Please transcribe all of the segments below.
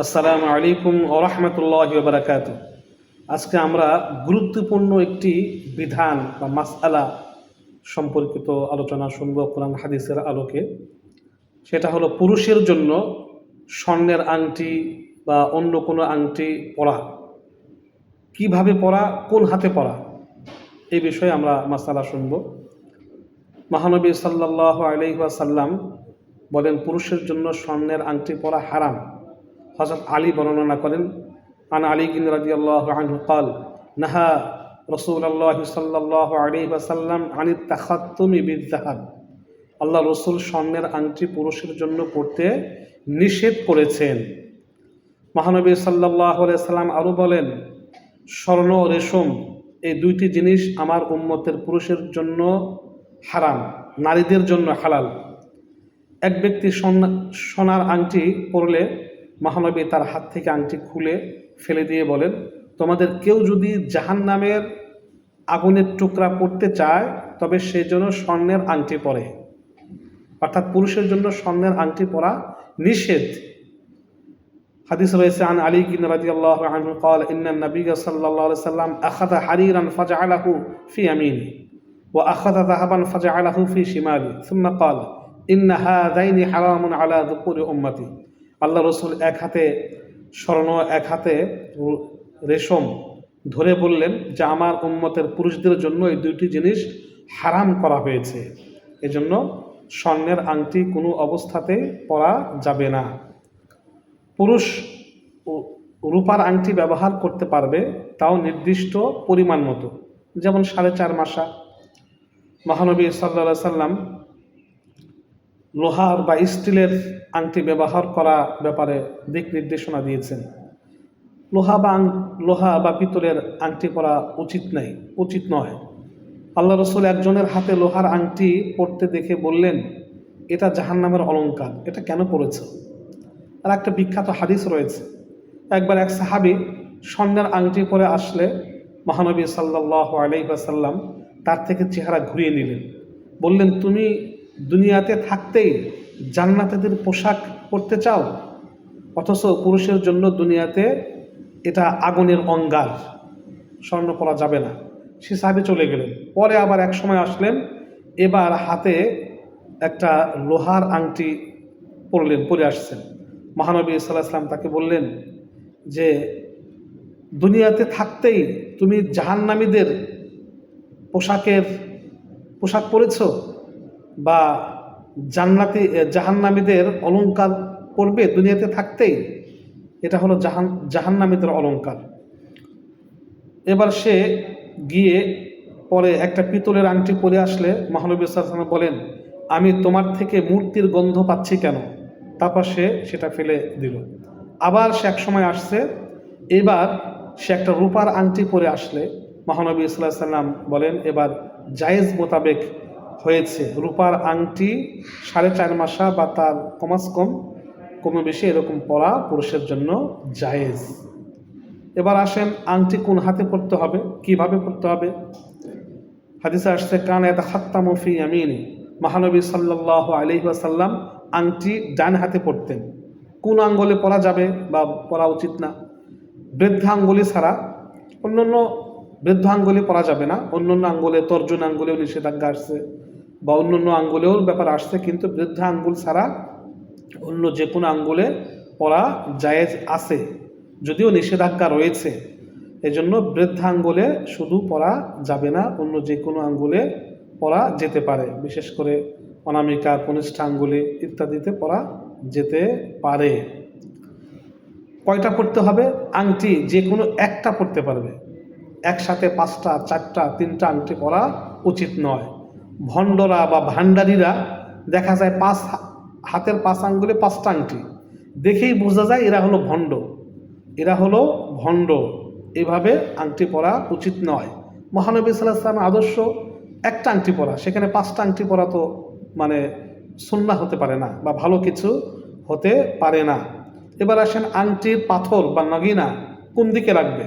আসসালামু আলাইকুম ওয়া রাহমাতুল্লাহি ওয়া বারাকাতুহু। আজকে আমরা গুরুত্বপূর্ণ একটি বিধান বা মাসআলা সম্পর্কিত আলোচনা শুনব কোরআন হাদিসের আলোকে। সেটা হলো পুরুষের জন্য স্বর্ণের আংটি বা অন্য কোনো আংটি পরা, কিভাবে পরা, কোন হাতে পরা, এই বিষয়ে আমরা মাসআলা শুনব। মহানবী সাল্লাল্লাহু আলাইহি ওয়াসাল্লাম বলেন, পুরুষের জন্য স্বর্ণের আংটি পরা হারাম। হযরত আলী বর্ণনা করেন, আন আলী রাদিয়াল্লাহু আনহু قال নাহা রাসূলুল্লাহ সাল্লাল্লাহু আলাইহি ওয়াসাল্লাম আনিত তাখাত্তুমি বিযযাহাব। আল্লাহ রসুল স্বর্ণের আংটি পুরুষের জন্য পরতে নিষেধ করেছেন। মহানবী সাল্লাল্লাহু আলাইহি ওয়াসাল্লাম আরও বলেন, স্বর্ণ ও রেশম এই দুইটি জিনিস আমার উম্মতের পুরুষের জন্য হারাম, নারীদের জন্য হালাল। এক ব্যক্তি সোনার আংটি পরলে মহানবী তার হাত থেকে আংটি খুলে ফেলে দিয়ে বলেন, তোমাদের কেউ যদি জাহান্নামের আগুনের টুকরা পড়তে চায় তবে সে যেন স্বর্ণের আংটি পরে। অর্থাৎ পুরুষের জন্য স্বর্ণের আংটি পরা নিষেধ। হাদিস রয়েছে, আন আলী রাদিয়াল্লাহু আনহু قال ان النبي صلى الله عليه وسلم اخذ حريرا فجعله في يمينه واخذ ذهبا فجعله في شماله ثم قال ان هذين حرام على ذكور امتي। আল্লাহ রসুল এক হাতে স্বর্ণ এক হাতে রেশম ধরে বললেন যে আমার উম্মতের পুরুষদের জন্য এই দুইটি জিনিস হারাম করা হয়েছে, এজন্য স্বর্ণের আংটি কোনো অবস্থাতে পরা যাবে না। পুরুষ রূপার আংটি ব্যবহার করতে পারবে, তাও নির্দিষ্ট পরিমাণ মতো, যেমন 4.5 মাসা। মহানবী সাল্লাল্লাহু আলাইহি সাল্লাম লোহার বা স্টিলের আংটি ব্যবহার করা ব্যাপারে দিক নির্দেশনা দিয়েছেন। লোহা বা পিতলের আংটি পরা উচিত নয়। আল্লাহ রসুল একজনের হাতে লোহার আংটি পরতে দেখে বললেন, এটা জাহান্নামের অলংকার, এটা কেন পরেছ? আর একটা বিখ্যাত হাদিস রয়েছে, একবার এক সাহাবী স্বর্ণের আংটি পরে আসলে মহানবী সাল্লাল্লাহু আলাইহি ওয়াসাল্লাম তার থেকে চেহারা ঘুরিয়ে নিলেন, বললেন, তুমি দুনিয়াতে থাকতেই জান্নাতীদের পোশাক পরতে চাও, অথচ পুরুষের জন্য দুনিয়াতে এটা আগুনের অঙ্গার, স্বর্ণ পরা যাবে না। সে সাহাবী চলে গেলেন। পরে আবার এক সময় আসলেন, এবার হাতে একটা লোহার আংটি পরে আসছেন। মহানবী সাল্লাল্লাহু আলাইহি ওয়াসাল্লাম তাকে বললেন যে দুনিয়াতে থাকতেই তুমি জাহান্নামীদের পোশাক পরেছ বা জাহান্নামীদের অলংকার পরবে দুনিয়াতে থাকতেই, এটা হলো জাহান্নামীদের অলংকার। এবার সে গিয়ে পরে একটা পিতলের আংটি পরে আসলে মহানবী সাল্লাল্লাহু আলাইহি ওয়াসাল্লাম বলেন, আমি তোমার থেকে মূর্তির গন্ধ পাচ্ছি কেন? তারপর সে সেটা ফেলে দিল। আবার সে এক সময় আসছে, এবার সে একটা রূপার আংটি পরে আসলে মহানবী সাল্লাল্লাহু আলাইহি ওয়াসাল্লাম বলেন, এবার জায়েজ মোতাবেক হয়েছে, রূপার আংটি 4.5 মাসা বা তার কমে বেশি এরকম পরা পুরুষের জন্য জায়েজ। এবার আসেন, আংটি কোন হাতে পরতে হবে, কিভাবে পরতে হবে। হাদিসে আসছে, কানা ইয়াতাখাত্তামু ফি ইয়ামিনি। মহানবী সাল্লাল্লাহু আলাইহি ওয়াসাল্লাম আংটি ডান হাতে পরতেন। কোন আঙ্গুলে পরা যাবে বা পরা উচিত না? বৃদ্ধাঙ্গুলি ছাড়া অন্যান্য বৃদ্ধাঙ্গুলি পরা যাবে না। অন্যান্য আঙ্গুলে, তর্জন আঙ্গুলেও নিষেধাজ্ঞা আসছে বা অন্যান্য আঙ্গুলেও ব্যাপার আসছে, কিন্তু বৃদ্ধা আঙ্গুল ছাড়া অন্য যে কোনো আঙ্গুলে পরা জায়েজ আছে, যদিও নিষেধাজ্ঞা রয়েছে। এজন্য বৃদ্ধা আঙ্গুলে শুধু পরা যাবে না, অন্য যে কোনো আঙ্গুলে পরা যেতে পারে, বিশেষ করে অনামিকা, কনিষ্ঠ আঙ্গুলে ইত্যাদিতে পরা যেতে পারে। কয়টা পড়তে হবে? আংটি যে কোনো একটা পড়তে পারবে, একসাথে 5টা, 4টা, 3টা আংটি পরা উচিত নয়। ভণ্ডরা বা ভান্ডারীরা দেখা যায় হাতের 5 আঙ্গুলে 5টা আংটি, দেখেই বোঝা যায় এরা হলো ভণ্ড। এভাবে আংটি পরা উচিত নয়। মহানবী সাল্লাল্লাহু আলাইহি ওয়াসাল্লাম আদর্শ একটা আংটি পরা, সেখানে 5টা আংটি পরা তো মানে সুন্নাহ হতে পারে না বা ভালো কিছু হতে পারে না। এবার আসেন, আংটির পাথর বা নগিনা কোন দিকে রাখবে?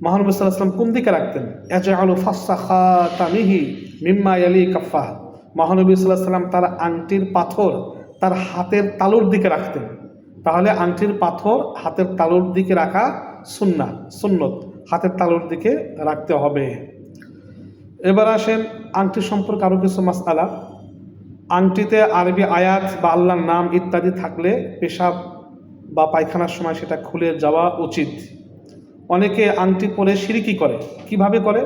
মহানবী সাল্লাল্লাহু আলাইহি ওয়াসাল্লাম কোন দিকে রাখতেন? ইয়াজআলু ফাসসা খাতামিহি মিম্মা ইয়ালি কাফফাহ। মহানবী সাল্লাল্লাহু আলাইহি ওয়াসাল্লাম তার আংটির পাথর তার হাতের তালুর দিকে রাখতেন। তাহলে আংটির পাথর হাতের তালুর দিকে রাখা সুন্নত, হাতের তালুর দিকে রাখতে হবে। এবার আসেন আংটি সম্পর্কে আরও কিছু মাসআলা। আংটিতে আরবি আয়াত বা আল্লাহর নাম ইত্যাদি থাকলে পেশাব বা পায়খানার সময় সেটা খুলে যাওয়া উচিত। অনেকে আংটি পরে শিরকি করে। কিভাবে করে?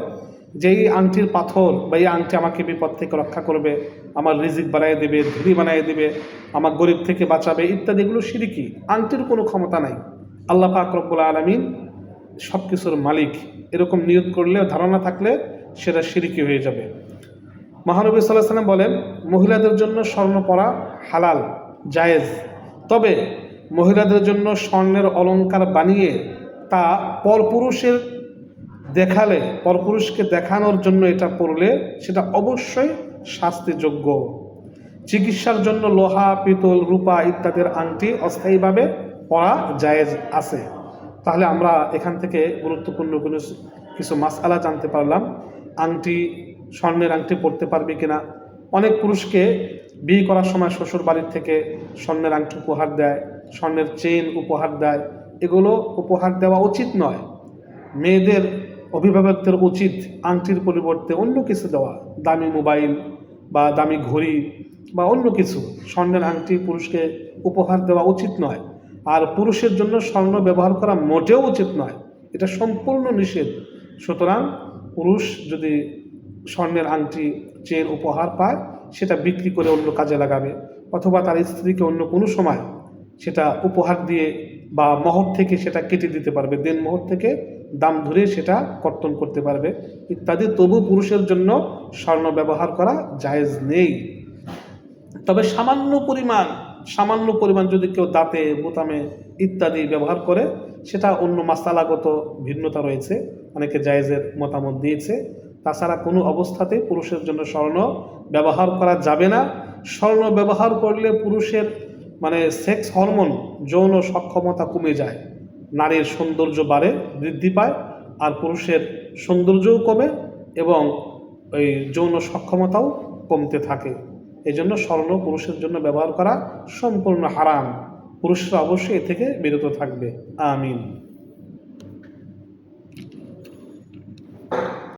যে এই আংটির পাথর বা এই আংটি আমাকে বিপদ থেকে রক্ষা করবে, আমার রিজিক বানায় দেবে, ধনী বানিয়ে দেবে, আমার গরিব থেকে বাঁচাবে ইত্যাদি, এগুলো শিরকি। আংটির কোনো ক্ষমতা নাই। আল্লাহ পাক রব্বুল আলামিন সব কিছুর মালিক, এরকম নিয়ত করলে, ধারণা থাকলে সেটা শিরকি হয়ে যাবে। মহানবী সাল্লাল্লাহু আলাইহি ওয়াসাল্লাম বলেন, মহিলাদের জন্য স্বর্ণ পরা হালাল, জায়েজ। তবে মহিলাদের জন্য স্বর্ণের অলংকার বানিয়ে তা পরপুরুষের দেখালে, পরপুরুষকে দেখানোর জন্য এটা পরলে সেটা অবশ্যই শাস্তিযোগ্য। চিকিৎসার জন্য লোহা, পিতল, রূপা ইত্যাদির আংটি অস্থায়ীভাবে পরা জায়েজ আছে। তাহলে আমরা এখান থেকে গুরুত্বপূর্ণ কিছু মাসআলা জানতে পারলাম। আংটি, স্বর্ণের আংটি পরতে পারবে কিনা। অনেক পুরুষকে বিয়ে করার সময় শ্বশুর বাড়ির থেকে স্বর্ণের আংটি উপহার দেয়, স্বর্ণের চেইন উপহার দেয়। এগুলো উপহার দেওয়া উচিত নয়। মেয়েদের অভিভাবকদের উচিত আংটির পরিবর্তে অন্য কিছু দেওয়া, দামি মোবাইল বা দামি ঘড়ি বা অন্য কিছু। স্বর্ণের আংটি পুরুষকে উপহার দেওয়া উচিত নয়। আর পুরুষের জন্য স্বর্ণ ব্যবহার করা মোটেও উচিত নয়, এটা সম্পূর্ণ নিষেধ। সুতরাং পুরুষ যদি স্বর্ণের আংটি, চেন উপহার পায়, সেটা বিক্রি করে অন্য কাজে লাগাবে, অথবা তার স্ত্রীকে অন্য কোনো সময় সেটা উপহার দিয়ে বা মোহর থেকে সেটা কেটে দিতে পারবে, দেন মোহর থেকে দাম ধরে সেটা কর্তন করতে পারবে ইত্যাদি। তবু পুরুষের জন্য স্বর্ণ ব্যবহার করা জায়েজ নেই। তবে সামান্য পরিমাণ যদি কেউ দাঁতে, বোতামে ইত্যাদি ব্যবহার করে, সেটা অন্য মাসালাগত ভিন্নতা রয়েছে, অনেকে জায়েজের মতামত দিয়েছে। তাছাড়া কোনো অবস্থাতে পুরুষের জন্য স্বর্ণ ব্যবহার করা যাবে না। স্বর্ণ ব্যবহার করলে পুরুষের সেক্স হরমোন, যৌন সক্ষমতা কমে যায়, নারীর সৌন্দর্য বৃদ্ধি পায়, আর পুরুষের সৌন্দর্যও কমে এবং ওই যৌন সক্ষমতাও কমতে থাকে। এই জন্য স্বর্ণ পুরুষের জন্য ব্যবহার করা সম্পূর্ণ হারাম। পুরুষরা অবশ্যই এ থেকে বিরত থাকবে। আমিন।